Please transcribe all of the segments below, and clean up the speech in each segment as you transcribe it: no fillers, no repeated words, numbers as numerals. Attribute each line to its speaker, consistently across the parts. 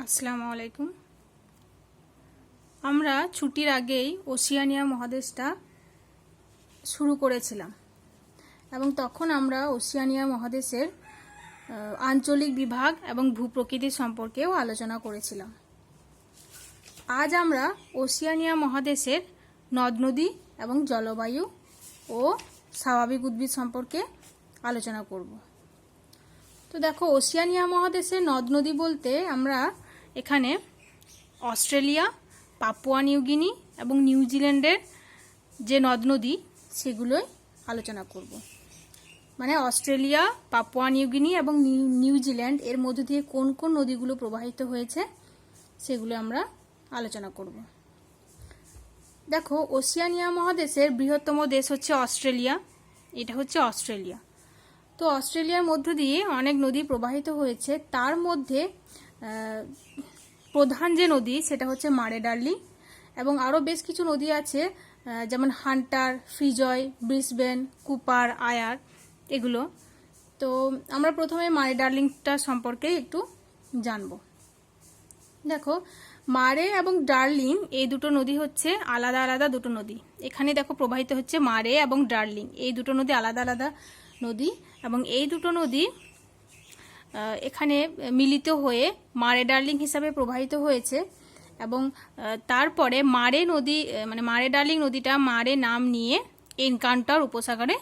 Speaker 1: আসসালামু আলাইকুম। আমরা ছুটির আগেই ওশিয়ানিয়া মহাদেশটা শুরু করেছিলাম এবং তখন আমরা ওশিয়ানিয়া মহাদেশের আঞ্চলিক বিভাগ এবং ভূপ্রকৃতি সম্পর্কেও আলোচনা করেছিলাম। আজ আমরা ওশিয়ানিয়া মহাদেশের নদ নদী এবং জলবায়ু ও স্বাভাবিক উদ্ভিদ সম্পর্কে আলোচনা করব। তো দেখো, ওশিয়ানিয়া মহাদেশের নদ নদী বলতে আমরা এখানে অস্ট্রেলিয়া, পাপুয়া নিউগিনি এবং নিউজিল্যান্ডের যে নদ নদী সেগুলোই আলোচনা করব। মানে অস্ট্রেলিয়া, পাপুয়া নিউগিনি এবং নিউজিল্যান্ড এর মধ্য দিয়ে কোন কোন নদীগুলো প্রবাহিত হয়েছে সেগুলো আমরা আলোচনা করব। দেখো, ওশিয়ানিয়া মহাদেশের বৃহত্তম দেশ হচ্ছে অস্ট্রেলিয়া। এটা হচ্ছে অস্ট্রেলিয়া। তো অস্ট্রেলিয়ার মধ্য দিয়ে অনেক নদী প্রবাহিত হয়েছে। তার মধ্যে প্রধান যে নদী সেটা হচ্ছে মারে ডার্লিং এবং আরও বেশ কিছু নদী আছে, যেমন হান্টার, ফ্রিজয়, ব্রিসবেন, কুপার, আয়ার, এগুলো। তো আমরা প্রথমে মারে ডার্লিংটা সম্পর্কে একটু জানব। দেখো, মারে এবং ডার্লিং এই দুটো নদী হচ্ছে আলাদা আলাদা দুটো নদী। এখানে দেখো প্রবাহিত হচ্ছে মারে এবং ডার্লিং, এই দুটো নদী আলাদা আলাদা নদী এবং এই দুটো নদী এখানে মিলিত হয়ে মারে ডার্লিং হিসাবে প্রবাহিত হয়েছে এবং তারপরে মারে নদী মানে মারে ডার্লিং নদীটা মারে নাম নিয়ে এনকাউন্টার উপসাগরে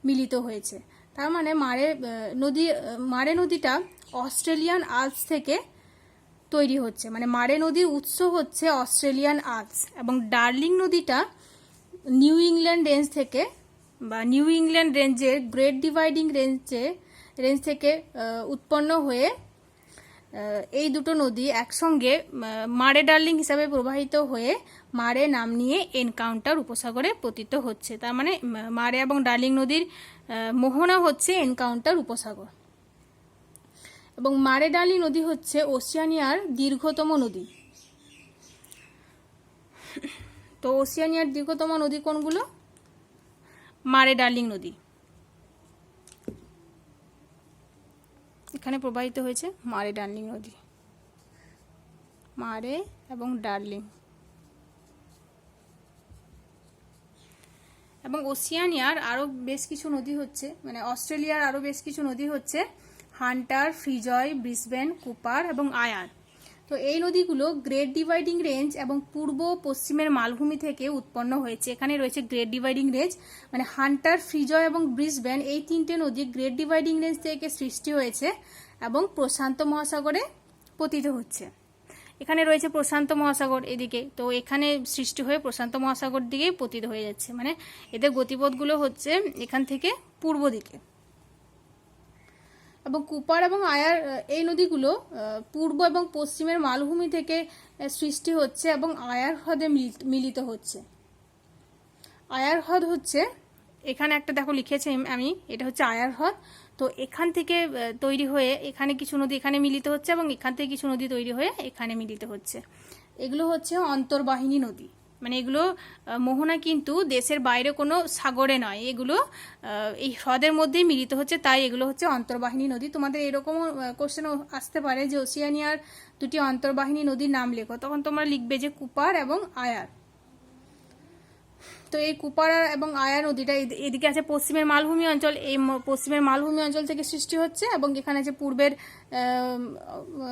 Speaker 1: মিলিত হয়েছে। তার মানে মারে নদীটা অস্ট্রেলিয়ান আল্পস থেকে তৈরি হচ্ছে, মানে মারে নদীর উৎস হচ্ছে অস্ট্রেলিয়ান আল্পস এবং ডার্লিং নদীটা নিউ ইংল্যান্ড রেঞ্জ থেকে বা নিউ ইংল্যান্ড রেঞ্জের গ্রেট ডিভাইডিং রেঞ্জ থেকে উৎপন্ন হয়ে এই দুটো নদী একসঙ্গে মারে ডার্লিং হিসাবে প্রবাহিত হয়ে মারে নাম নিয়ে এনকাউন্টার উপসাগরে পতিত হচ্ছে। তার মানে মারে এবং ডার্লিং নদীর মোহনা হচ্ছে এনকাউন্টার উপসাগর এবং মারে ডার্লিং নদী হচ্ছে ওশিয়ানিয়ার দীর্ঘতম নদী। তো ওশিয়ানিয়ার দীর্ঘতম নদী কোনগুলো? মারে ডার্লিং নদী এখানে প্রবাহিত হয়েছে মারে ডার্লিং নদী, মারে এবং ডার্লিং। এবং ওশিয়ানিয়ার আরও বেশ কিছু নদী হচ্ছে, মানে অস্ট্রেলিয়ার আরও বেশ কিছু নদী হচ্ছে হান্টার, ফ্রিজয়, ব্রিসবেন, কুপার এবং আয়ার। তো এই নদীগুলো গ্রেট ডিভাইডিং রেঞ্জ এবং পূর্ব পশ্চিমের মালভূমি থেকে উৎপন্ন হয়েছে। এখানে রয়েছে গ্রেট ডিভাইডিং রেঞ্জ, মানে হান্টার, ফ্রিজয় এবং ব্রিসবেন এই তিনটে নদী গ্রেট ডিভাইডিং রেঞ্জ থেকে সৃষ্টি হয়েছে এবং প্রশান্ত মহাসাগরে পতিত হচ্ছে। এখানে রয়েছে প্রশান্ত মহাসাগর এদিকে, তো এখানে সৃষ্টি হয়ে প্রশান্ত মহাসাগর দিকেই পতিত হয়ে যাচ্ছে, মানে এদের গতিপথগুলো হচ্ছে এখান থেকে পূর্ব দিকে। এবং কুপার এবং আয়ার এই নদীগুলো পূর্ব এবং পশ্চিমের মালভূমি থেকে সৃষ্টি হচ্ছে এবং আয়ার হ্রদে মিলিত হচ্ছে। আয়ার হ্রদ হচ্ছে এখানে একটা দেখো লিখেছি আমি, এটা হচ্ছে আয়ার হ্রদ। তো এখান থেকে তৈরি হয়ে এখানে কিছু নদী এখানে মিলিত হচ্ছে এবং এখান থেকে কিছু নদী তৈরি হয়ে এখানে মিলিত হচ্ছে। এগুলো হচ্ছে অন্তর্বাহিনী নদী, মানে এগুলো মোহনা কিন্তু দেশের বাইরে কোনো সাগরে নয়, এগুলো এই হ্রদের মধ্যেই মিলিত হচ্ছে, তাই এগুলো হচ্ছে অন্তর্বাহিনী নদী। তোমাদের এরকম কোশ্চেন আসতে পারে যে ওশিয়ানিয়ার দুটি অন্তর্বাহিনী নদীর নাম লেখো, তখন তোমরা লিখবে যে কুপার এবং আয়ার। তো এই কুপার এবং আয়ার নদীটা এদিকে আছে পশ্চিমের মালভূমি অঞ্চল, এই পশ্চিমের মালভূমি অঞ্চল থেকে সৃষ্টি হচ্ছে এবং এখানে আছে পূর্বের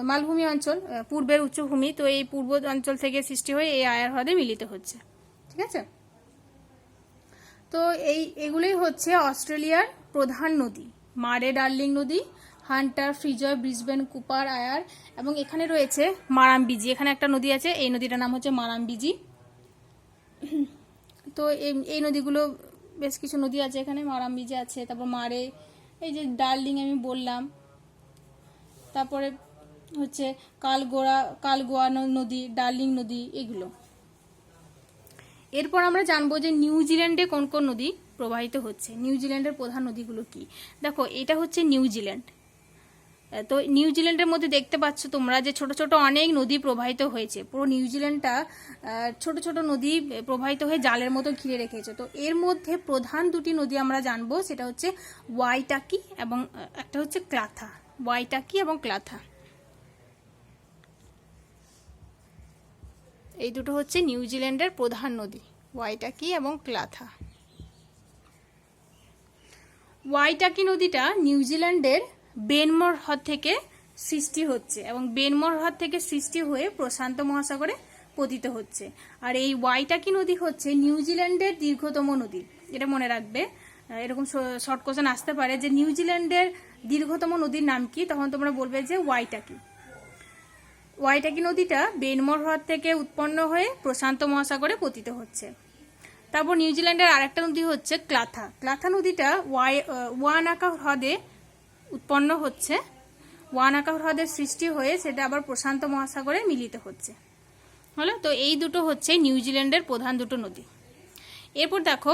Speaker 1: মালভূমি অঞ্চল, পূর্বের উচ্চভূমি। তো এই পূর্ব অঞ্চল থেকে সৃষ্টি হয়ে এই আয়ার হ্রদে মিলিত হচ্ছে। ঠিক আছে, তো এগুলোই হচ্ছে অস্ট্রেলিয়ার প্রধান নদী, মারে ডার্লিং নদী, হান্টার, ফ্রিজয়, ব্রিসবেন, কুপার, আয়ার এবং এখানে রয়েছে মারাম্বিজি। এখানে একটা নদী আছে, এই নদীটার নাম হচ্ছে মারাম্বিজি। তো এই নদীগুলো বেশ কিছু নদী আছে, এখানে মারাম্বিজি আছে, তারপর মারে, এই যে ডার্লিং আমি বললাম, তারপরে হচ্ছে কালগোয়া নদী, ডার্লিং নদী, এগুলো। এরপর আমরা জানবো যে নিউজিল্যান্ডে কোন কোন নদী প্রবাহিত হচ্ছে। নিউজিল্যান্ডের প্রধান নদীগুলো কি? দেখো, এটা হচ্ছে নিউজিল্যান্ড। তো নিউজিল্যান্ডের মধ্যে দেখতে পাচ্ছ তোমরা যে ছোট ছোট অনেক নদী প্রবাহিত হয়েছে। পুরো নিউজিল্যান্ডটা ছোট ছোট নদী প্রবাহিত হয়ে জালের মতো ঘিরে রেখেছে। তো এর মধ্যে প্রধান দুটি নদী আমরা জানবো, সেটা হচ্ছে ওয়াইটাকি এবং একটা হচ্ছে ক্লাথা। ওয়াইটাকি এবং ক্লাথা। এই দুটো হচ্ছে নিউজিল্যান্ডের প্রধান নদী, ওয়াইটাকি এবং ক্লাথা। ওয়াইটাকি নদীটা নিউজিল্যান্ডের বেনমোর হ্রদ থেকে সৃষ্টি হচ্ছে এবং বেনমোর হ্রদ থেকে সৃষ্টি হয়ে প্রশান্ত মহাসাগরে পতিত হচ্ছে। আর এই ওয়াইটাকি নদী হচ্ছে নিউজিল্যান্ডের দীর্ঘতম নদী। এটা মনে রাখবে, এরকম শর্ট কোশ্চেন আসতে পারে যে নিউজিল্যান্ডের দীর্ঘতম নদীর নাম কি, তখন তোমরা বলবে যে ওয়াইটাকি। ওয়াইটাকি নদীটা বেনমোর হ্রদ থেকে উৎপন্ন হয়ে প্রশান্ত মহাসাগরে পতিত হচ্ছে। তারপর নিউজিল্যান্ডের আরেকটা নদী হচ্ছে ক্লাথা। ক্লাথা নদীটা ওয়ানাকা হ্রদে উৎপন্ন হচ্ছে, ওয়ানাকা হ্রদের সৃষ্টি হয়ে সেটা আবার প্রশান্ত মহাসাগরে মিলিত হচ্ছে। হলো তো, এই দুটো হচ্ছে নিউজিল্যান্ডের প্রধান দুটো নদী। এরপর দেখো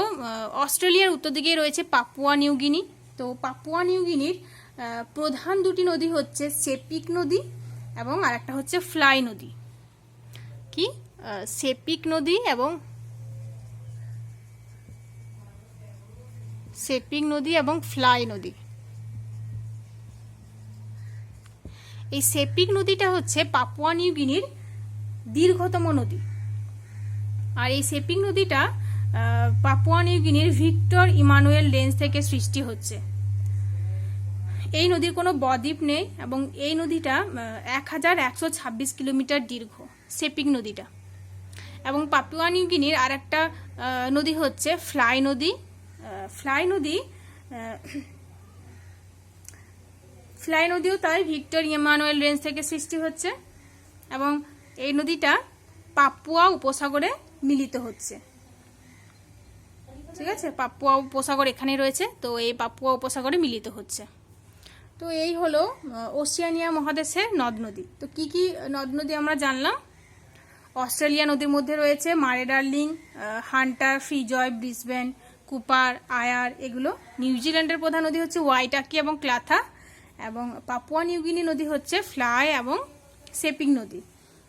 Speaker 1: অস্ট্রেলিয়ার উত্তর দিকে রয়েছে পাপুয়া নিউগিনি। তো পাপুয়া নিউগিনির প্রধান দুটি নদী হচ্ছে সেপিক নদী এবং আরেকটা হচ্ছে ফ্লাই নদী। কি সেপিক নদী এবং ফ্লাই নদী। এই সেপিক নদীটা হচ্ছে পাপুয়া নিউগিনির দীর্ঘতম নদী। আর এই সেপিক নদীটা পাপুয়া নিউগিনির ভিক্টর ইমানুয়েল রেঞ্জ থেকে সৃষ্টি হচ্ছে। এই নদীর কোনো বদ্বীপ নেই এবং এই নদীটা 1126 কিলোমিটার দীর্ঘ, সেপিক নদীটা। এবং পাপুয়া নিউগিনির আর একটা নদী হচ্ছে ফ্লাই নদী। ফ্লাই নদীও তাই ভিক্টর ইমানুয়েল রেঞ্জ থেকে সৃষ্টি হচ্ছে এবং এই নদীটা পাপুয়া উপসাগরে মিলিত হচ্ছে। ঠিক আছে, পাপুয়া উপসাগর এখানে রয়েছে, তো এই পাপুয়া উপসাগরে মিলিত হচ্ছে। তো এই হলো ওশিয়ানিয়া মহাদেশের নদ নদী। তো কি কি নদ নদী আমরা জানলাম। অস্ট্রেলিয়া নদীর মধ্যে রয়েছে মারে ডার্লিং, হান্টার, ফ্রিজয়, ব্রিসবেন, কুপার, আয়ার, এগুলো। নিউজিল্যান্ডের প্রধান নদী হচ্ছে ওয়াইটাকি এবং ক্লাথা এবং পাপুয়া নিউগিনি নদী হচ্ছে ফ্লাই এবং সেপিক নদী।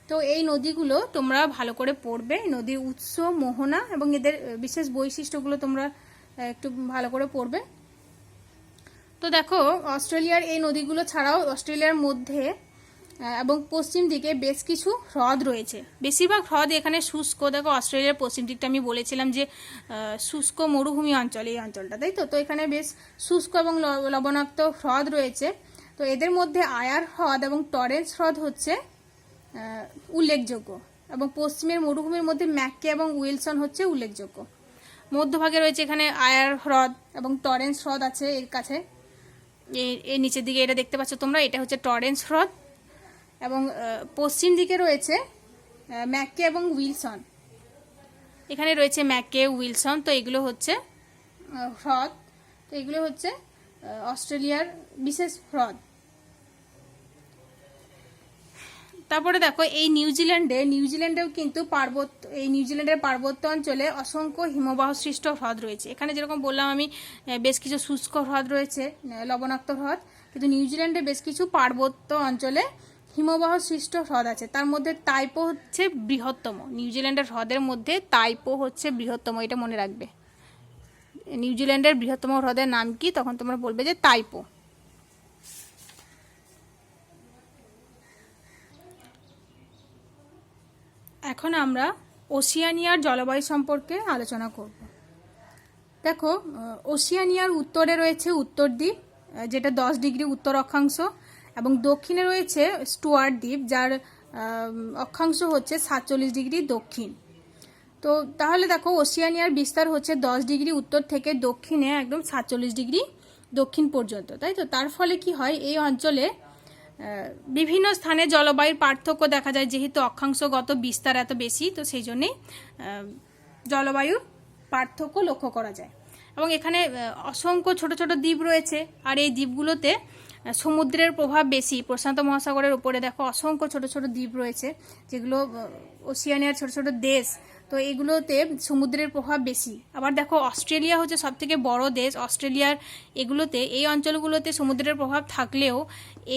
Speaker 1: তো এই নদীগুলো তোমরা ভালো করে পড়বে, নদীর উৎস, মোহনা এবং এদের বিশেষ বৈশিষ্ট্যগুলো তোমরা একটু ভালো করে পড়বে। তো দেখো অস্ট্রেলিয়ার এই নদীগুলো ছাড়াও অস্ট্রেলিয়ার মধ্যে এবং পশ্চিম দিকে বেশ কিছু হ্রদ রয়েছে। বেশিরভাগ হ্রদ এখানে শুষ্ক। দেখো অস্ট্রেলিয়ার পশ্চিম দিকটা আমি বলেছিলাম যে শুষ্ক মরুভূমি অঞ্চল, এই অঞ্চলটা, তাই তো। তো এখানে বেশ শুষ্ক এবং লবণাক্ত হ্রদ রয়েছে। তো এদের মধ্যে আয়ার হ্রদ এবং টরেন্স হ্রদ হচ্ছে উল্লেখযোগ্য এবং পশ্চিমের মরুভূমির মধ্যে ম্যাককে এবং উইলসন হচ্ছে উল্লেখযোগ্য। মধ্যভাগে রয়েছে এখানে আয়ার হ্রদ এবং টরেন্স হ্রদ আছে এর কাছে, এর নিচের দিকে এটা দেখতে পাচ্ছ তোমরা, এটা হচ্ছে টরেন্স হ্রদ এবং পশ্চিম দিকে রয়েছে ম্যাককে এবং উইলসন। এখানে রয়েছে ম্যাককে, উইলসন। তো এগুলো হচ্ছে হ্রদ। তো এগুলো হচ্ছে অস্ট্রেলিয়ার বিশেষ হ্রদ। তারপরে দেখো এই নিউজিল্যান্ডেও কিন্তু নিউজিল্যান্ডের পার্বত্য অঞ্চলে অসংখ্য হিমবাহ সৃষ্ট হ্রদ রয়েছে। এখানে যেরকম বললাম আমি বেশ কিছু শুষ্ক হ্রদ রয়েছে, লবণাক্ত হ্রদ, কিন্তু নিউজিল্যান্ডে বেশ কিছু পার্বত্য অঞ্চলে হিমবাহ সৃষ্ট হ্রদ আছে। তার মধ্যে তাইপো হচ্ছে বৃহত্তম। নিউজিল্যান্ডের হ্রদের মধ্যে তাইপো হচ্ছে বৃহত্তম, এটা মনে রাখবে। নিউজিল্যান্ডের বৃহত্তম হ্রদের নাম কি, তখন তোমরা বলবে যে তাইপো। এখন আমরা ওশিয়ানিয়ার জলবায়ু সম্পর্কে আলোচনা করব। দেখো ওশিয়ানিয়ার উত্তরে রয়েছে উত্তর দ্বীপ, যেটা 10 ডিগ্রি উত্তর অক্ষাংশ, এবং দক্ষিণে রয়েছে স্টুয়ার্ট দ্বীপ, যার অক্ষাংশ হচ্ছে 47 ডিগ্রি দক্ষিণ। তো তাহলে দেখো ওশিয়ানিয়ার বিস্তার হচ্ছে 10 ডিগ্রি উত্তর থেকে দক্ষিণে একদম 47 ডিগ্রি দক্ষিণ পর্যন্ত, তাই তো। তার ফলে কি হয়, এই অঞ্চলে বিভিন্ন স্থানে জলবায়ুর পার্থক্য দেখা যায়, যেহেতু অক্ষাংশগত বিস্তার এত বেশি, তো সেই জন্যেই জলবায়ুর পার্থক্য লক্ষ্য করা যায়। এবং এখানে অসংখ্য ছোট ছোট দ্বীপ রয়েছে, আর এই দ্বীপগুলোতে সমুদ্রের প্রভাব বেশি। প্রশান্ত মহাসাগরের উপরে দেখো অসংখ্য ছোট ছোট দ্বীপ রয়েছে, যেগুলো ওশিয়ানিয়ার ছোট ছোট দেশ, তো এগুলোতে সমুদ্রের প্রভাব বেশি। আবার দেখো অস্ট্রেলিয়া হচ্ছে সবথেকে বড় দেশ। অস্ট্রেলিয়ার এই অঞ্চলগুলোতে সমুদ্রের প্রভাব থাকলেও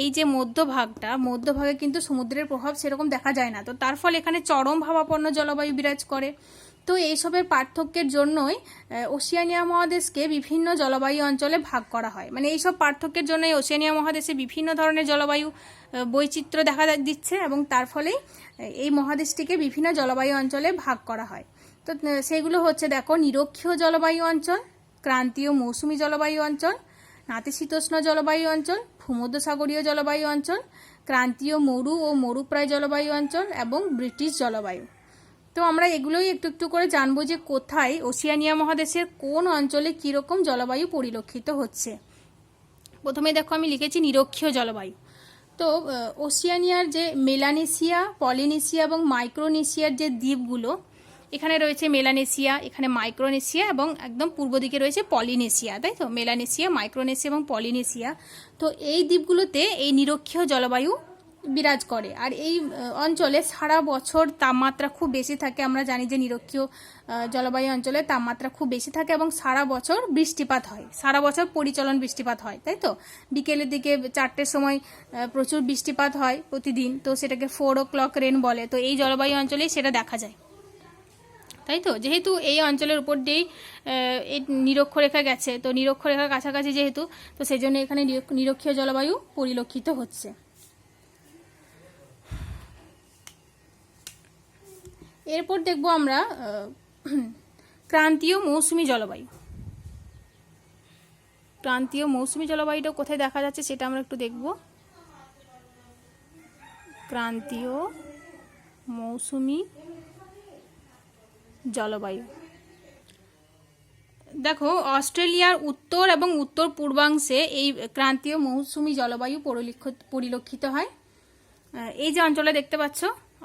Speaker 1: এই যে মধ্যভাগে কিন্তু সমুদ্রের প্রভাব সেরকম দেখা যায় না। তো তার ফলে এখানে চরম ভাবাপন্ন জলবায়ু বিরাজ করে। তো এইসবের পার্থক্যের জন্যই ওশিয়ানিয়া মহাদেশকে বিভিন্ন জলবায়ু অঞ্চলে ভাগ করা হয়। মানে এইসব পার্থক্যের জন্যই ওশিয়ানিয়া মহাদেশে বিভিন্ন ধরনের জলবায়ু বৈচিত্র্য দেখা দিচ্ছে এবং তার ফলেই এই মহাদেশটিকে বিভিন্ন জলবায়ু অঞ্চলে ভাগ করা হয়। তো সেগুলো হচ্ছে দেখো, নিরক্ষীয় জলবায়ু অঞ্চল, ক্রান্তীয় মৌসুমী জলবায়ু অঞ্চল, নাতিশীতোষ্ণ জলবায়ু অঞ্চল, ভূমধ্যসাগরীয় জলবায়ু অঞ্চল, ক্রান্তীয় মরু ও মরুপ্রায় জলবায়ু অঞ্চল এবং ব্রিটিশ জলবায়ু। তো আমরা এগুলোই একটু একটু করে জানবো যে কোথায় ওশিয়ানিয়া মহাদেশের কোন অঞ্চলে কীরকম জলবায়ু পরিলক্ষিত হচ্ছে। প্রথমে দেখো আমি লিখেছি নিরক্ষীয় জলবায়ু। তো ওশিয়ানিয়ার যে মেলানেশিয়া, পলিনেশিয়া এবং মাইক্রোনেশিয়ার যে দ্বীপগুলো, এখানে রয়েছে মেলানেশিয়া, এখানে মাইক্রোনেশিয়া এবং একদম পূর্ব দিকে রয়েছে পলিনেশিয়া, তাই তো? মেলানেশিয়া, মাইক্রোনেশিয়া এবং পলিনেশিয়া। তো এই দ্বীপগুলোতে এই নিরক্ষীয় জলবায়ু বিরাজ করে। আর এই অঞ্চলে সারা বছর তাপমাত্রা খুব বেশি থাকে। আমরা জানি যে নিরক্ষীয় জলবায়ু অঞ্চলে তাপমাত্রা খুব বেশি থাকে এবং সারা বছর বৃষ্টিপাত হয়, সারা বছর পরিচলন বৃষ্টিপাত হয়, তাই তো? বিকেলের দিকে 4টের সময় প্রচুর বৃষ্টিপাত হয় প্রতিদিন, তো সেটাকে 4 o'clock রেন বলে। তো এই জলবায়ু অঞ্চলেই সেটা দেখা যায়, তাই তো? যেহেতু এই অঞ্চলের উপর দিয়েই এই নিরক্ষরেখা গেছে, তো নিরক্ষরেখার কাছাকাছি যেহেতু, তো সেই জন্য এখানে নিরক্ষীয় জলবায়ু পরিলক্ষিত হচ্ছে। এরপর দেখব আমরা ক্রান্তীয় মৌসুমী জলবায়ু। ক্রান্তীয় মৌসুমী জলবায়ুটা কোথায় দেখা যাচ্ছে সেটা আমরা একটু দেখব। ক্রান্তীয় মৌসুমী জলবায়ু দেখো, অস্ট্রেলিয়ার উত্তর এবং উত্তর পূর্বাংশে এই ক্রান্তীয় মৌসুমী জলবায়ু পরিলক্ষিত হয়। এই যে অঞ্চলে দেখতে পাচ্ছ,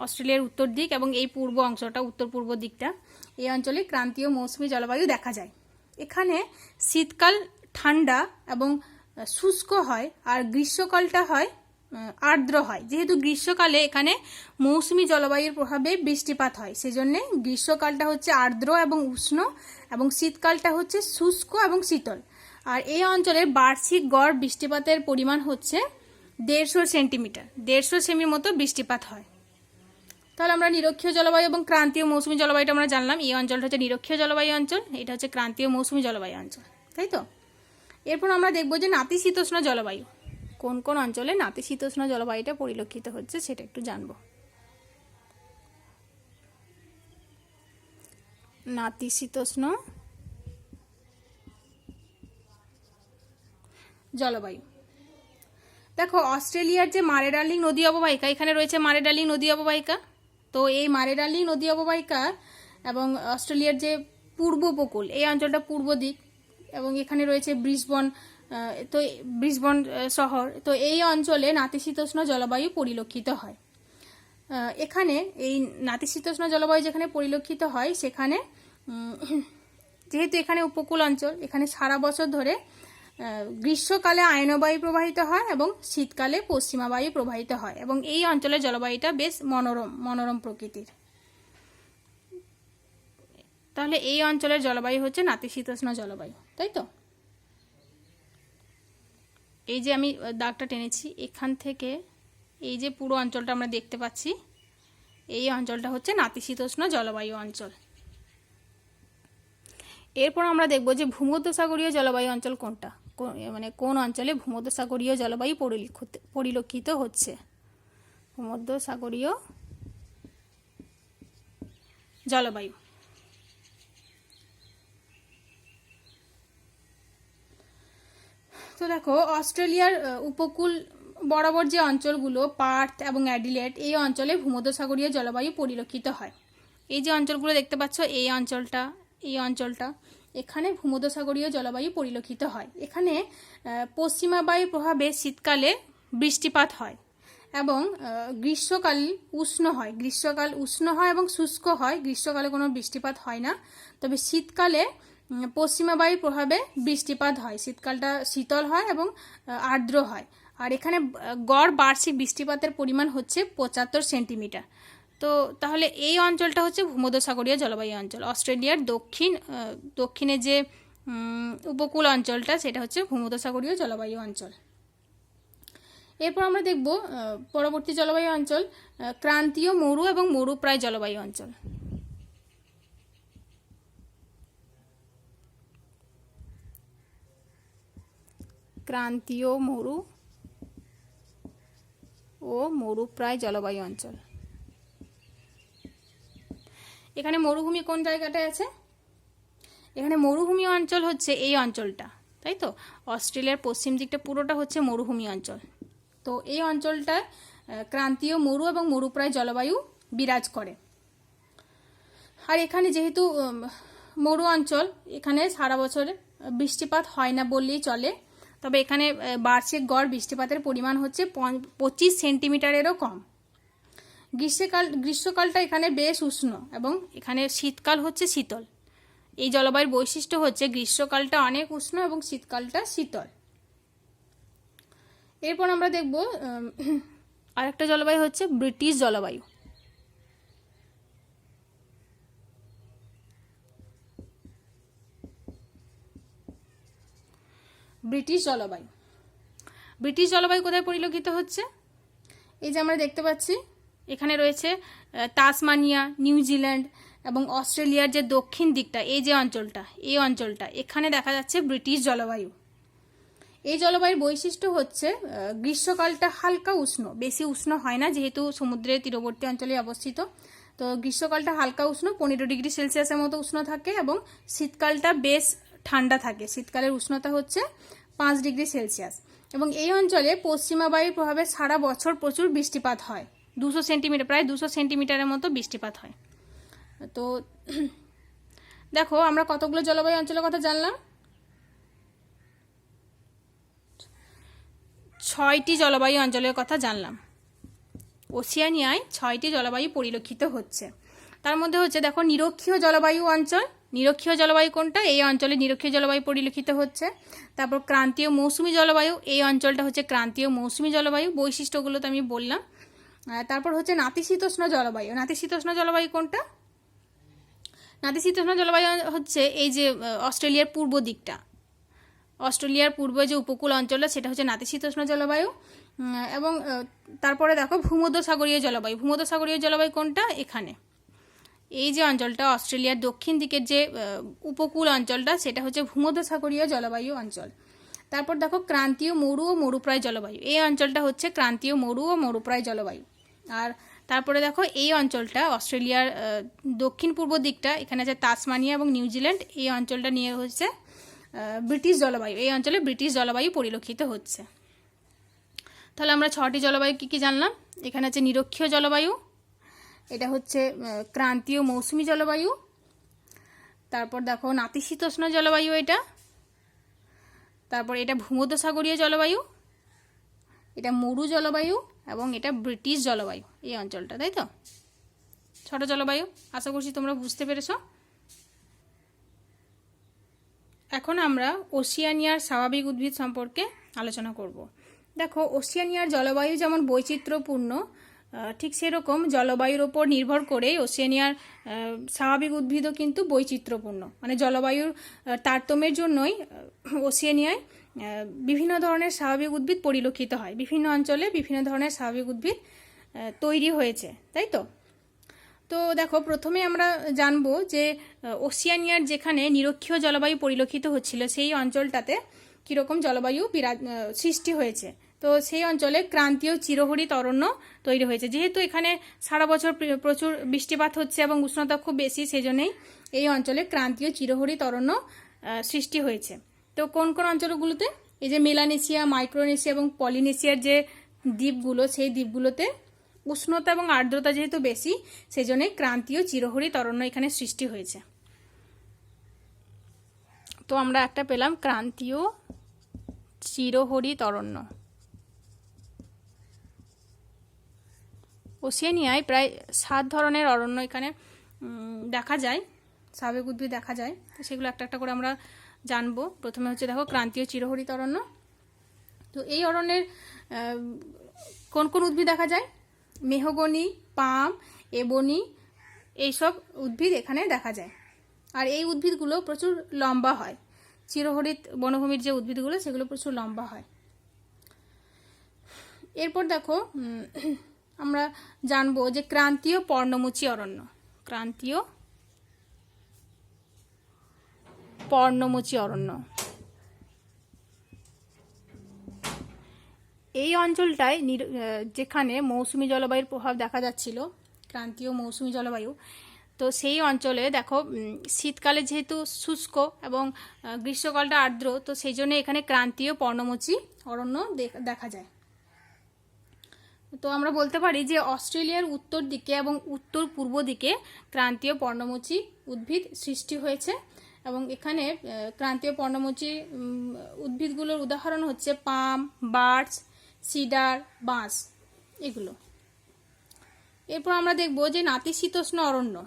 Speaker 1: অস্ট্রেলিয়ার উত্তর দিক এবং এই পূর্ব অংশটা, উত্তর পূর্ব দিকটা, এই অঞ্চলে ক্রান্তীয় মৌসুমী জলবায়ু দেখা যায়। এখানে শীতকাল ঠান্ডা এবং শুষ্ক হয় আর গ্রীষ্মকালটা হয় আর্দ্র হয়। যেহেতু গ্রীষ্মকালে এখানে মৌসুমী জলবায়ুর প্রভাবে বৃষ্টিপাত হয়, সেজন্য গ্রীষ্মকালটা হচ্ছে আর্দ্র এবং উষ্ণ এবং শীতকালটা হচ্ছে শুষ্ক এবং শীতল। আর এই অঞ্চলের বার্ষিক গড় বৃষ্টিপাতের পরিমাণ হচ্ছে 150 সেন্টিমিটার, 150 সেমির মতো বৃষ্টিপাত হয়। তাহলে আমরা নিরক্ষীয় জলবায়ু এবং ক্রান্তীয় মৌসুমী জলবায়ুটা আমরা জানলাম। এই অঞ্চলটা হচ্ছে নিরক্ষীয় জলবায়ু অঞ্চল, এটা হচ্ছে ক্রান্তীয় মৌসুমী জলবায়ু অঞ্চল, তাই তো? এরপর আমরা দেখব যে নাতিশীতোষ্ণ জলবায়ু, কোন কোন অঞ্চলে নাতিশীতোষ্ণ জলবায়ুটা পরিলক্ষিত হচ্ছে সেটা একটু জানব। নাতিশীতোষ্ণ জলবায়ু দেখো, অস্ট্রেলিয়ার যে মারে ডার্লিং নদী অববাহিকা, এখানে রয়েছে মারে ডার্লিং নদী অববাহিকা। তো এই মারে ডার্লিং নদী অববাহিকা এবং অস্ট্রেলিয়ার যে পূর্ব উপকূল, এই অঞ্চলটা পূর্ব দিক এবং এখানে রয়েছে ব্রিসবন, তো ব্রিসবন শহর। তো এই অঞ্চলে নাতিশীতোষ্ণ জলবায়ু পরিলক্ষিত হয়। এখানে এই নাতিশীতোষ্ণ জলবায়ু যেখানে পরিলক্ষিত হয়, সেখানে যেহেতু এখানে উপকূল অঞ্চল, এখানে সারা বছর ধরে গ্রীষ্মকালে আয়নবায়ু প্রবাহিত হয় এবং শীতকালে পশ্চিমা বায়ু প্রবাহিত হয় এবং এই অঞ্চলের জলবায়ুটা বেশ মনোরম প্রকৃতির। তাহলে এই অঞ্চলের জলবায়ু হচ্ছে নাতিশীতোষ্ণ জলবায়ু, তাই তো? এই যে আমি দাগটা টেনেছি, এখান থেকে এই যে পুরো অঞ্চলটা আমরা দেখতে পাচ্ছি, এই অঞ্চলটা হচ্ছে নাতিশীতোষ্ণ জলবায়ু অঞ্চল। এরপর আমরা দেখব যে ভূমধ্যসাগরীয় জলবায়ু অঞ্চল কোনটা, মানে কোন অঞ্চলে ভূমধ্যসাগরীয় জলবায়ু পরিলক্ষিত হচ্ছে। ভূমধ্যসাগরীয় জলবায়ু তো দেখো, অস্ট্রেলিয়ার উপকূল বরাবর যে অঞ্চলগুলো, পার্থ এবং অ্যাডিলেড, এই অঞ্চলে ভূমধ্যসাগরীয় জলবায়ু পরিলক্ষিত হয়। এই যে অঞ্চলগুলো দেখতে পাচ্ছ, এই অঞ্চলটা এখানে ভূমধ্যসাগরীয় জলবায়ু পরিলক্ষিত হয়। এখানে পশ্চিমা বায়ুর প্রভাবে শীতকালে বৃষ্টিপাত হয় এবং গ্রীষ্মকাল উষ্ণ হয় এবং শুষ্ক হয়। গ্রীষ্মকালে কোনো বৃষ্টিপাত হয় না, তবে শীতকালে পশ্চিমা বায়ুর প্রভাবে বৃষ্টিপাত হয়। শীতকালটা শীতল হয় এবং আর্দ্র হয়। আর এখানে গড় বার্ষিক বৃষ্টিপাতের পরিমাণ হচ্ছে 75 সেন্টিমিটার। তো তাহলে এই অঞ্চলটা হচ্ছে ভূমধ্যসাগরীয় জলবায়ু অঞ্চল। অস্ট্রেলিয়ার দক্ষিণে যে উপকূল অঞ্চলটা, সেটা হচ্ছে ভূমধ্যসাগরীয় জলবায়ু অঞ্চল। এরপর আমরা দেখব পরবর্তী জলবায়ু অঞ্চল ক্রান্তীয় মরু এবং মরুপ্রায় জলবায়ু অঞ্চল। ক্রান্তীয় মরু ও মরুপ্রায় জলবায়ু অঞ্চল। এখানে মরুভূমি কোন জায়গাটায় আছে? এখানে মরুভূমি অঞ্চল হচ্ছে এই অঞ্চলটা, তাই তো। অস্ট্রেলিয়ার পশ্চিম দিকটা পুরোটা হচ্ছে মরুভূমি অঞ্চল। তো এই অঞ্চলটায় ক্রান্তীয় মরু এবং মরুপ্রায় জলবায়ু বিরাজ করে। আর এখানে যেহেতু মরু অঞ্চল, এখানে সারা বছর বৃষ্টিপাত হয় না বললেই চলে। তবে এখানে বার্ষিক গড় বৃষ্টিপাতের পরিমাণ হচ্ছে 25 সেন্টিমিটারেরও কম। গ্রীষ্মকালটা এখানে বেশ উষ্ণ এবং এখানে শীতকাল হচ্ছে শীতল। এই জলবায়ুর বৈশিষ্ট্য হচ্ছে গ্রীষ্মকালটা অনেক উষ্ণ এবং শীতকালটা শীতল। এরপর আমরা দেখব আরেকটা জলবায়ু হচ্ছে ব্রিটিশ জলবায়ু। ব্রিটিশ জলবায়ু। ব্রিটিশ জলবায়ু কোথায় পরিলক্ষিত হচ্ছে? এই যে আমরা দেখতে পাচ্ছি এখানে রয়েছে তাসমানিয়া, নিউজিল্যান্ড এবং অস্ট্রেলিয়ার যে দক্ষিণ দিকটা, এই যে অঞ্চলটা, এই অঞ্চলটা, এখানে দেখা যাচ্ছে ব্রিটিশ জলবায়ু। এই জলবায়ুর বৈশিষ্ট্য হচ্ছে গ্রীষ্মকালটা হালকা উষ্ণ, বেশি উষ্ণ হয় না যেহেতু সমুদ্রের তীরবর্তী অঞ্চলে অবস্থিত। তো গ্রীষ্মকালটা হালকা উষ্ণ, 15 ডিগ্রি সেলসিয়াসের মতো উষ্ণ থাকে এবং শীতকালটা বেশ ঠান্ডা থাকে। শীতকালের উষ্ণতা হচ্ছে 5 ডিগ্রি সেলসিয়াস। এবং এই অঞ্চলে পশ্চিমা বায়ুর প্রভাবে সারা বছর প্রচুর বৃষ্টিপাত হয়, 200 সেন্টিমিটার, প্রায় 200 সেন্টিমিটারের মতো বৃষ্টিপাত হয়। তো দেখো আমরা কতগুলো জলবায়ু অঞ্চলের কথা জানলাম। 6টি জলবায়ু অঞ্চলের কথা জানলাম। ওশিয়ানিয়ায় 6টি জলবায়ু পরিলক্ষিত হচ্ছে। তার মধ্যে হচ্ছে দেখো নিরক্ষীয় জলবায়ু অঞ্চল। নিরক্ষীয় জলবায়ু কোনটা? এই অঞ্চলে নিরক্ষীয় জলবায়ু পরিলক্ষিত হচ্ছে। তারপর ক্রান্তীয় মৌসুমী জলবায়ু, এই অঞ্চলটা হচ্ছে ক্রান্তীয় মৌসুমী জলবায়ু। বৈশিষ্ট্যগুলো তো আমি বললাম। তারপর হচ্ছে নাতিশীতোষ্ণ জলবায়ু। নাতিশীতোষ্ণ জলবায়ু কোনটা? নাতিশীতোষ্ণ জলবায়ু হচ্ছে এই যে অস্ট্রেলিয়ার পূর্ব দিকটা, অস্ট্রেলিয়ার পূর্বে যে উপকূল অঞ্চলটা সেটা হচ্ছে নাতিশীতোষ্ণ জলবায়ু। এবং তারপরে দেখো ভূমধ্যসাগরীয় জলবায়ু। ভূমধ্যসাগরীয় জলবায়ু কোনটা? এখানে এই যে অঞ্চলটা, অস্ট্রেলিয়ার দক্ষিণ দিকের যে উপকূল অঞ্চলটা, সেটা হচ্ছে ভূমধ্যসাগরীয় জলবায়ু অঞ্চল। তারপর দেখো ক্রান্তীয় মরু ও মরুপ্রায় জলবায়ু। এই অঞ্চলটা হচ্ছে ক্রান্তীয় মরু ও মরুপ্রায় জলবায়ু। আর তারপরে দেখো এই অঞ্চলটা অস্ট্রেলিয়ার দক্ষিণ পূর্ব দিকটা, এখানে আছে তাসমানিয়া এবং নিউজিল্যান্ড, এই অঞ্চলটা নিয়ে হচ্ছে ব্রিটিশ জলবায়ু। এই অঞ্চলে ব্রিটিশ জলবায়ু পরিলক্ষিত হচ্ছে। তাহলে আমরা 6টি জলবায়ু কী কী জানলাম? এখানে আছে নিরক্ষীয় জলবায়ু, এটা হচ্ছে ক্রান্তীয় মৌসুমী জলবায়ু। তারপর দেখো নাতিশীতোষ্ণ জলবায়ু এটা। তারপর এটা ভূমধ্যসাগরীয় জলবায়ু, এটা মরু জলবায়ু এবং এটা ব্রিটিশ জলবায়ু, এই অঞ্চলটা, তাই তো। 6টা জলবায়ু, আশা করছি তোমরা বুঝতে পেরেছ। এখন আমরা ওশিয়ানিয়ার স্বাভাবিক উদ্ভিদ সম্পর্কে আলোচনা করব। দেখো ওশিয়ানিয়ার জলবায়ু যেমন বৈচিত্র্যপূর্ণ, ঠিক সেরকম জলবায়ুর ওপর নির্ভর করে ওশিয়ানিয়ার স্বাভাবিক উদ্ভিদও কিন্তু বৈচিত্র্যপূর্ণ। মানে জলবায়ুর তারতম্যের জন্যই ওশিয়ানিয়ায় বিভিন্ন ধরনের স্বাভাবিক উদ্ভিদ পরিলক্ষিত হয়। বিভিন্ন অঞ্চলে বিভিন্ন ধরনের স্বাভাবিক উদ্ভিদ তৈরি হয়েছে, তাই তো। তো দেখো প্রথমে আমরা জানবো যে ওশিয়ানিয়ার যেখানে নিরক্ষীয় জলবায়ু পরিলক্ষিত হচ্ছিল সেই অঞ্চলটাতে কীরকম জলবায়ু সৃষ্টি হয়েছে। তো সেই অঞ্চলে ক্রান্তীয় চিরহরিৎ অরণ্য তৈরি হয়েছে। যেহেতু এখানে সারা বছর প্রচুর বৃষ্টিপাত হচ্ছে এবং উষ্ণতা খুব বেশি, সেজন্যই এই অঞ্চলে ক্রান্তীয় চিরহরিৎ অরণ্য সৃষ্টি হয়েছে। তো কোন কোন অঞ্চলগুলোতে? এই যে মেলানেশিয়া, মাইক্রোনেশিয়া এবং পলিনেশিয়ার যে দ্বীপগুলো, সেই দ্বীপগুলোতে উষ্ণতা এবং আর্দ্রতা যেহেতু বেশি, সেই জন্যই ক্রান্তীয় চিরহরিৎ অরণ্য এখানে সৃষ্টি হয়েছে। তো আমরা একটা পেলাম ক্রান্তীয় চিরহরিৎ অরণ্য। ওশিয়ানিয়ায় প্রায় 7 ধরনের অরণ্য এখানে দেখা যায়, স্বাভাবিক উদ্ভিদ দেখা যায়। তো সেগুলো একটা একটা করে আমরা জানবো। প্রথমে হচ্ছে দেখো ক্রান্তীয় চিরহরিৎ অরণ্য। তো এই অরণ্যের কোন কোন উদ্ভিদ দেখা যায়? মেহগনি, পাম, এবনি, এইসব উদ্ভিদ এখানে দেখা যায়। আর এই উদ্ভিদগুলো প্রচুর লম্বা হয়। চিরহরিৎ বনভূমির যে উদ্ভিদগুলো সেগুলো প্রচুর লম্বা হয়। এরপর দেখো আমরা জানবো যে ক্রান্তীয় পর্ণমোচী অরণ্য। ক্রান্তীয় পর্ণমোচী অরণ্য। এই অঞ্চলটায় যেখানে মৌসুমী জলবায়ুর প্রভাব দেখা যাচ্ছিল, ক্রান্তীয় মৌসুমী জলবায়ু, তো সেই অঞ্চলে দেখো শীতকালে যেহেতু শুষ্ক এবং গ্রীষ্মকালটা আর্দ্র, তো সেই জন্য এখানে ক্রান্তীয় পর্ণমোচী অরণ্য দেখা যায়। তো আমরা বলতে পারি যে অস্ট্রেলিয়ার উত্তর দিকে এবং উত্তর পূর্ব দিকে ক্রান্তীয় পর্ণমোচী উদ্ভিদ সৃষ্টি হয়েছে, এবং এখানে ক্রান্তীয় পর্ণমোচী উদ্ভিদগুলোর উদাহরণ হচ্ছে পাম, বার্চ, সিডার, বাঁশ এগুলো। এরপর আমরা দেখব যে নাতিশীতোষ্ণ অরণ্য।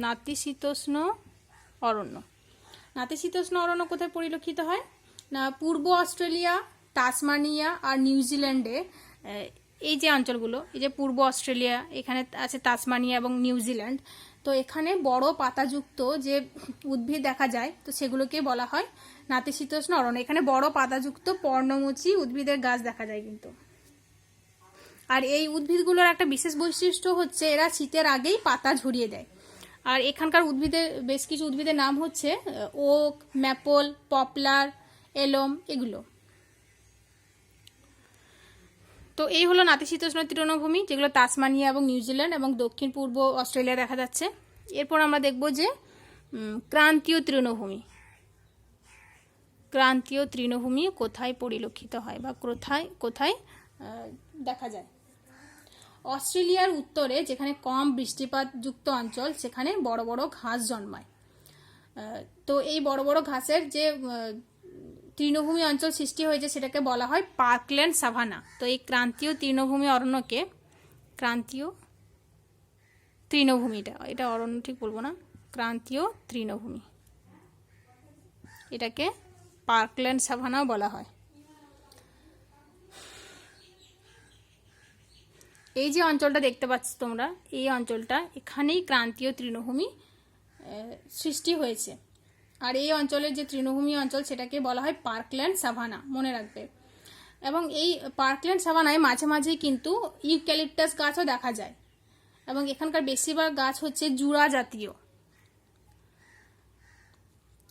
Speaker 1: নাতিশীতোষ্ণ অরণ্য, নাতিশীতোষ্ণ অরণ্য কোথায় পরিলক্ষিত হয় না, পূর্ব অস্ট্রেলিয়া, তাসমানিয়া আর নিউজিল্যান্ডে এই যে অঞ্চলগুলো, এই যে পূর্ব অস্ট্রেলিয়া, এখানে আছে তাসমানিয়া এবং নিউজিল্যান্ড, তো এখানে বড় পাতাযুক্ত যে উদ্ভিদ দেখা যায়, তো সেগুলোকে বলা হয় নাতিশীতোষ্ণ অরণ্য। এখানে বড় পাতাযুক্ত পর্ণমোচী উদ্ভিদের গাছ দেখা যায় কিন্তু। আর এই উদ্ভিদগুলোর একটা বিশেষ বৈশিষ্ট্য হচ্ছে এরা শীতের আগেই পাতা ঝরিয়ে দেয়। আর এখানকার উদ্ভিদের বেশ কিছু উদ্ভিদের নাম হচ্ছে ওক, ম্যাপল, পপলার, এলম এগুলো। তো এই হলো নাতিশীতোষ্ণ তৃণভূমি, যেগুলো তাসমানিয়া এবং নিউজিল্যান্ড এবং দক্ষিণ পূর্ব অস্ট্রেলিয়া দেখা যাচ্ছে। এরপর আমরা দেখব যে ক্রান্তীয় তৃণভূমি। ক্রান্তীয় তৃণভূমি কোথায় পরিলক্ষিত হয় বা কোথায় কোথায় দেখা যায়। অস্ট্রেলিয়ার উত্তরে যেখানে কম বৃষ্টিপাতযুক্ত অঞ্চল, সেখানে বড় বড় ঘাস জন্মায়। তো এই বড় বড় ঘাসের যে তৃণভূমি অঞ্চল সৃষ্টি হয়েছে সেটাকে বলা হয় পার্কল্যান্ড সাভানা। তো এই ক্রান্তীয় তৃণভূমি অরণ্যকে, ক্রান্তীয় তৃণভূমিটা, এটা অরণ্য ঠিক বলবো না, ক্রান্তীয় তৃণভূমি, এটাকে পার্কল্যান্ড সাভানাও বলা হয়। এই যে অঞ্চলটা দেখতে পাচ্ছ তোমরা, এই অঞ্চলটা, এখানেই ক্রান্তীয় তৃণভূমি সৃষ্টি হয়েছে। আর এই অঞ্চলের যে তৃণভূমি অঞ্চল সেটাকে বলা হয় পার্কল্যান্ড সাভানা, মনে রাখবে। এবং এই পার্কল্যান্ড সাভানায় মাঝে মাঝেই কিন্তু ইউক্যালিপটাস গাছও দেখা যায়, এবং এখানকার বেশিরভাগ গাছ হচ্ছে জুড়া জাতীয়।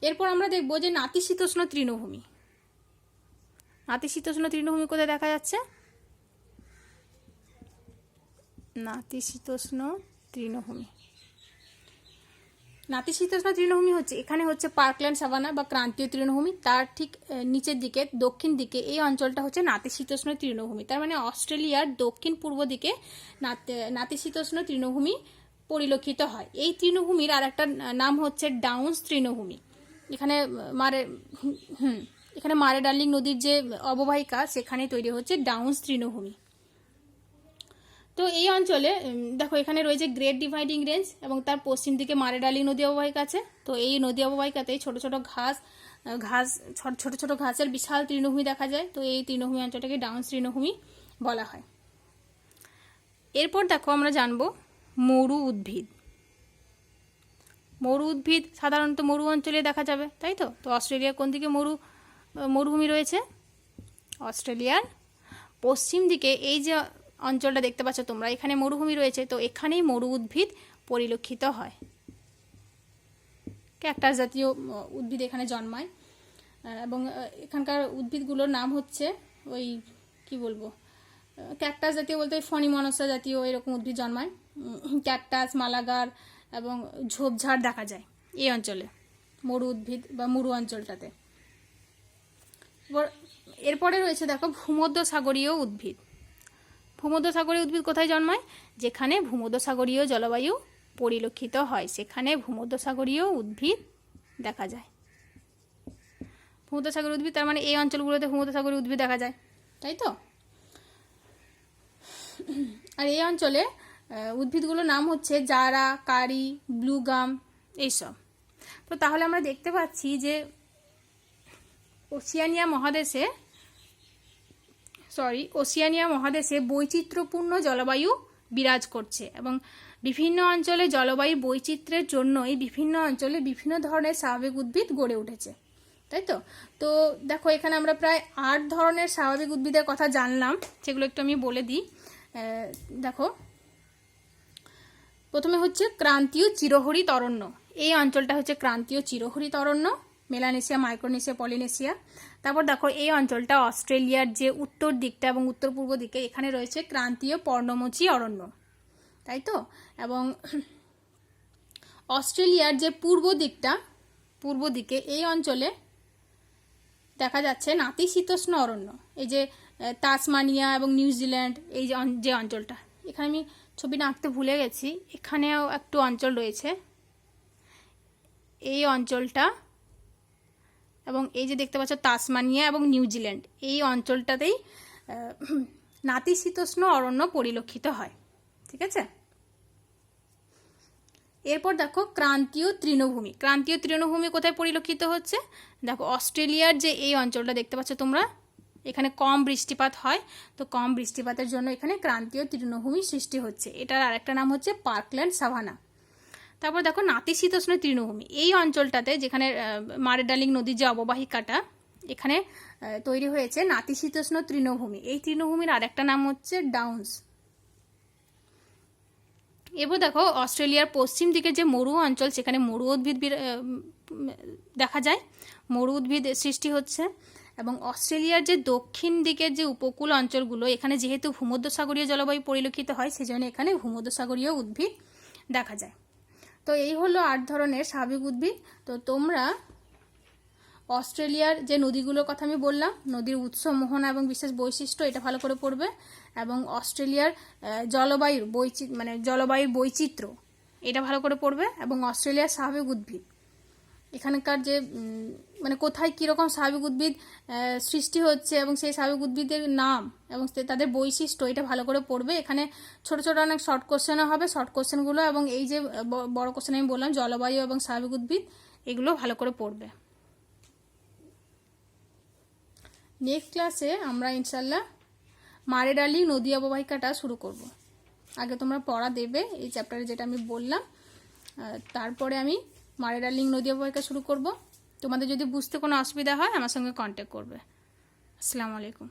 Speaker 1: এরপর আমরা দেখব যে নাতিশীতোষ্ণ তৃণভূমি। নাতিশীতোষ্ণ তৃণভূমি কোথায় দেখা যাচ্ছে? নাতিশীতোষ্ণ তৃণভূমি, নাতিশীতোষ্ণ তৃণভূমি হচ্ছে, এখানে হচ্ছে পার্কল্যান্ড সাভানা বা ক্রান্তীয় তৃণভূমি, তার ঠিক নিচের দিকে দক্ষিণ দিকে এই অঞ্চলটা হচ্ছে নাতিশীতোষ্ণ তৃণভূমি। তার মানে অস্ট্রেলিয়ার দক্ষিণ পূর্ব দিকে নাতিশীতোষ্ণ তৃণভূমি পরিলক্ষিত হয়। এই তৃণভূমির আর একটা নাম হচ্ছে ডাউন্স তৃণভূমি। এখানে এখানে মারে ডার্লিং নদীর যে অববাহিকা, সেখানে তৈরি হচ্ছে ডাউন্স তৃণভূমি। তো এই অঞ্চলে দেখো এখানে রয়েছে গ্রেট ডিভাইডিং রেঞ্জ, এবং তার পশ্চিম দিকে মারে ডার্লিং নদী অববাহিকা আছে। তো এই নদী অববাহিকাতে ছোট ছোট ছোট ছোট ঘাসের বিশাল তৃণভূমি দেখা যায়। তো এই তৃণভূমি অঞ্চলটাকে ডাউন্স তৃণভূমি বলা হয়। এরপর দেখো আমরা জানবো মরু উদ্ভিদ। মরু উদ্ভিদ সাধারণত মরু অঞ্চলে দেখা যাবে, তাই তো। তো অস্ট্রেলিয়ার কোন দিকে মরুভূমি রয়েছে? অস্ট্রেলিয়ার পশ্চিম দিকে এই যে অঞ্চলটা দেখতে পাচ্ছ তোমরা, এখানে মরুভূমি রয়েছে। তো এখানেই মরু উদ্ভিদ পরিলক্ষিত হয়। ক্যাকটাস জাতীয় উদ্ভিদ এখানে জন্মায়, এবং এখানকার উদ্ভিদগুলোর নাম হচ্ছে ওই কি বলবো, ক্যাকটাস জাতীয় বলতে ফণিমনসা জাতীয় এরকম উদ্ভিদ জন্মায়। ক্যাকটাস, মালাগার এবং ঝোপঝাড় দেখা যায় এই অঞ্চলে, মরু উদ্ভিদ বা মরু অঞ্চলটাতে। এরপরে রয়েছে দেখো ভূমধ্যসাগরীয় উদ্ভিদ। ভূমধ্যসাগরীয় উদ্ভিদ কোথায় জন্মায়? যেখানে ভূমধ্যসাগরীয় জলবায়ু পরিলক্ষিত হয়, সেখানে ভূমধ্যসাগরীয় উদ্ভিদ দেখা যায়। ভূমধ্যসাগরীয় উদ্ভিদ, তার মানে এই অঞ্চলগুলোতে ভূমধ্যসাগরীয় উদ্ভিদ দেখা যায়, তাই তো। আর এই অঞ্চলে উদ্ভিদগুলোর নাম হচ্ছে জারা, কারি, ব্লু গাম এইসব। তো তাহলে আমরা দেখতে পাচ্ছি যে ওশিয়ানিয়া মহাদেশে বৈচিত্র্যপূর্ণ জলবায়ু বিরাজ করছে, এবং বিভিন্ন অঞ্চলে জলবায়ুর বৈচিত্র্যের জন্যই বিভিন্ন অঞ্চলে বিভিন্ন ধরনের স্বাভাবিক উদ্ভিদ গড়ে উঠেছে, তাই তো। তো দেখো এখানে আমরা প্রায় 8 ধরনের স্বাভাবিক উদ্ভিদের কথা জানলাম, সেগুলো একটু আমি বলে দিই। দেখো প্রথমে হচ্ছে ক্রান্তীয় চিরহরিত অরণ্য। এই অঞ্চলটা হচ্ছে ক্রান্তীয় চিরহরিত অরণ্য, মেলানেশিয়া, মাইক্রোনেশিয়া, পলিনেশিয়া। তারপর দেখো এই অঞ্চলটা অস্ট্রেলিয়ার যে উত্তর দিকটা এবং উত্তর পূর্ব দিকে এখানে রয়েছে ক্রান্তীয় পর্ণমোচী অরণ্য, তাই তো। এবং অস্ট্রেলিয়ার যে পূর্ব দিকে এই অঞ্চলে দেখা যাচ্ছে নাতিশীতোষ্ণ অরণ্য। এই যে তাসমানিয়া এবং নিউজিল্যান্ড, এই যে অঞ্চলটা, এখানে আমি ছবিটা আঁকতে ভুলে গেছি, এখানেও একটু অঞ্চল রয়েছে এই অঞ্চলটা, এবং এই যে দেখতে পাচ্ছ তাসমানিয়া এবং নিউজিল্যান্ড, এই অঞ্চলটাতেই নাতিশীতোষ্ণ অরণ্য পরিলক্ষিত হয়, ঠিক আছে। এরপর দেখো ক্রান্তীয় তৃণভূমি। ক্রান্তীয় তৃণভূমি কোথায় পরিলক্ষিত হচ্ছে? দেখো অস্ট্রেলিয়ার যে এই অঞ্চলটা দেখতে পাচ্ছ তোমরা, এখানে কম বৃষ্টিপাত হয়, তো কম বৃষ্টিপাতের জন্য এখানে ক্রান্তীয় তৃণভূমি সৃষ্টি হচ্ছে। এটার আরেকটা নাম হচ্ছে পার্কল্যান্ড সাভানা। তারপর দেখো নাতিশীতোষ্ণ তৃণভূমি, এই অঞ্চলটাতে যেখানে মারে ডার্লিং নদীর যে অববাহিকাটা, এখানে তৈরি হয়েছে নাতিশীতোষ্ণ তৃণভূমি। এই তৃণভূমির আরেকটা নাম হচ্ছে ডাউন্স। এবার দেখো অস্ট্রেলিয়ার পশ্চিম দিকে যে মরু অঞ্চল, সেখানে মরু উদ্ভিদ দেখা যায়, মরু উদ্ভিদ সৃষ্টি হচ্ছে। এবং অস্ট্রেলিয়ার যে দক্ষিণ দিকের যে উপকূল অঞ্চলগুলো, এখানে যেহেতু ভূমধ্যসাগরীয় জলবায়ু পরিলক্ষিত হয়, সেজন্য এখানে ভূমধ্যসাগরীয় উদ্ভিদ দেখা যায়। তো এই হলো 8 ধরনের স্বাভাবিক উদ্ভিদ। তো তোমরা অস্ট্রেলিয়ার যে নদীগুলোর কথা আমি বললাম, নদীর উৎস, মোহনা এবং বিশেষ বৈশিষ্ট্য, এটা ভালো করে পড়বে। এবং অস্ট্রেলিয়ার জলবায়ুর বৈচিত্র্য, এটা ভালো করে পড়বে। এবং অস্ট্রেলিয়ার স্বাভাবিক উদ্ভিদ, এখানকার যে মানে কোথায় কীরকম স্বাভাবিক উদ্ভিদ সৃষ্টি হচ্ছে এবং সেই স্বাভাবিক উদ্ভিদের নাম এবং তাদের বৈশিষ্ট্য, এটা ভালো করে পড়বে। এখানে ছোট ছোট অনেক শর্ট কোশ্চেনও হবে, শর্ট কোশ্চেনগুলো এবং এই যে বড় কোশ্চেন আমি বললাম জলবায়ু এবং স্বাভাবিক উদ্ভিদ, এগুলো ভালো করে পড়বে। নেক্সট ক্লাসে আমরা ইনশাল্লাহ মারে ডার্লিং নদী অববাহিকাটা শুরু করব। আগে তোমরা পড়া দেবে এই চ্যাপ্টারে যেটা আমি বললাম, তারপরে আমি মারে ডার্লিং নদী অববাহিকা শুরু করব। তোমাদের যদি বুঝতে কোনো অসুবিধা হয় আমার সঙ্গে কন্ট্যাক্ট করবে। আসসালামু আলাইকুম।